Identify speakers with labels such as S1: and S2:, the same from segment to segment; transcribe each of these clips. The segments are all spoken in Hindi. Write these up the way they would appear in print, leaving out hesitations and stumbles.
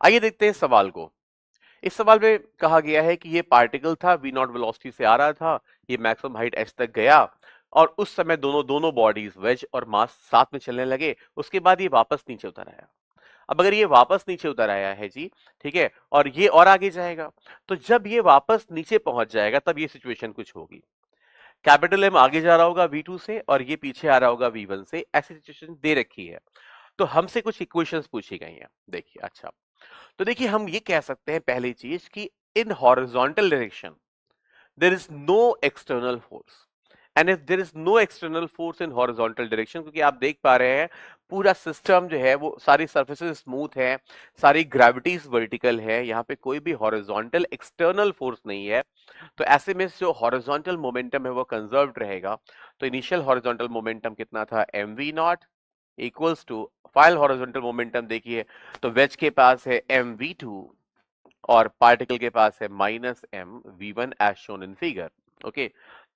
S1: आइए देखते हैं इस सवाल को। इस सवाल में कहा गया है कि ये पार्टिकल था, वी नॉट वेलोसिटी से आ रहा था, ये मैक्सिमम हाइट एच तक गया और उस समय दोनों दोनों बॉडीज वेज और मास साथ में चलने लगे। उसके बाद ये वापस नीचे उतर आया। अब अगर ये वापस नीचे उतर आया है जी, ठीक है, और ये और आगे जाएगा, तो जब ये वापस नीचे पहुंच जाएगा तब ये सिचुएशन कुछ होगी। कैपिटल एम आगे जा रहा होगा V2 से और ये पीछे आ रहा होगा V1 से, ऐसी सिचुएशन दे रखी है। तो हमसे कुछ इक्वेशंस पूछी गई हैं। देखिए, अच्छा, तो देखिए हम ये कह सकते हैं पहली चीज कि in horizontal direction there is no external force and if there is no external force in horizontal direction, क्योंकि आप देख पा रहे हैं पूरा सिस्टम जो है वो सारी सर्फेसेस स्मूथ है, सारी ग्रेविटीज वर्टिकल है, यहाँ पे कोई भी हॉरिजॉन्टल एक्सटर्नल फोर्स नहीं है, तो ऐसे में जो हॉरिजॉन्टल मोमेंटम है वो कंजर्व्ड रहेगा। तो इनिशियल हॉरिजॉन्टल मोमेंटम कितना था, mv0 equals to final horizontal momentum देखिए, तो वेज के पास है mv2 और पार्टिकल के पास है minus M V one as shown in figure. Okay,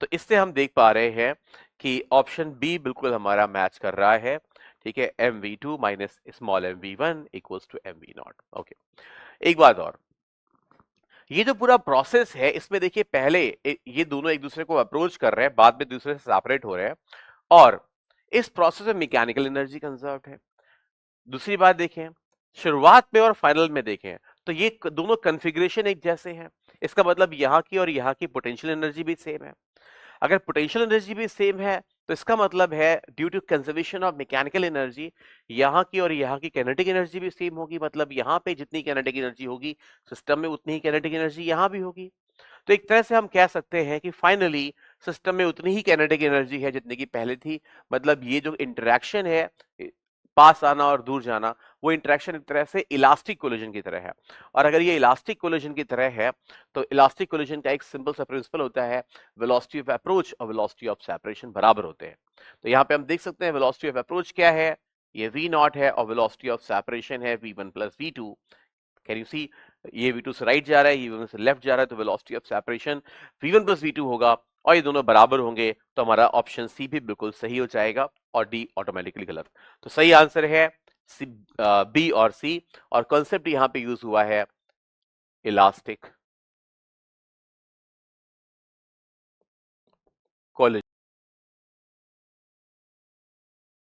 S1: तो इससे हम देख पा रहे हैं कि ऑप्शन बी बिल्कुल हमारा मैच कर रहा है। ठीक है, M V two minus small M V one equals to M V naught. Okay, एक बात और, ये जो पूरा प्रोसेस है इसमें देखिए पहले ये दोनों एक दूसरे को अप्रोच कर रहे हैं, बाद में दूसरे से सेपरेट हो रहे हैं और इस प्रोसेस में मैकेनिकल एनर्जी कंजर्व है। दूसरी बात देखें, शुरुआत में और फाइनल में देखें तो ये दोनों कॉन्फ़िगरेशन एक जैसे हैं। इसका मतलब यहाँ की और यहाँ की पोटेंशियल एनर्जी भी सेम है। अगर पोटेंशियल एनर्जी भी सेम है तो इसका मतलब है due to conservation of mechanical energy यहाँ की और यहाँ की काइनेटिक एनर्जी भी सेम होगी। मतलब यहाँ पे जितनी काइनेटिक एनर्जी होगी सिस्टम में उतनी ही काइनेटिक एनर्जी यहाँ भी होगी। तो एक तरह से हम कह सकते हैं कि फाइनली सिस्टम में उतनी ही काइनेटिक एनर्जी है जितनी की पहले थी। मतलब ये जो इंटरेक्शन है, पास आना और दूर जाना, वो इंटरेक्शन एक तरह से इलास्टिक कोलिजन की तरह है। और अगर ये इलास्टिक कोलिजन की तरह है तो इलास्टिक कोलिजन का एक सिंपल सा प्रिंसिपल होता है, वेलोसिटी ऑफ अप्रोच और वेलोसिटी ऑफ सेपरेशन बराबर होते हैं। तो यहाँ पे हम देख सकते हैं वेलोसिटी ऑफ अप्रोच क्या है, ये वी नॉट है और वेलोसिटी ऑफ सेपरेशन है v1 plus v2। Can you see, ये v2 से राइट जा रहा है, ये v1 से लेफ्ट जा रहा है, तो velocity of separation v1 plus v2 होगा और ये दोनों बराबर होंगे तो हमारा ऑप्शन सी भी बिल्कुल सही हो जाएगा और डी ऑटोमेटिकली गलत। तो सही आंसर है सी, बी और सी। और कॉन्सेप्ट यहां पे यूज हुआ है इलास्टिक कोलिजन।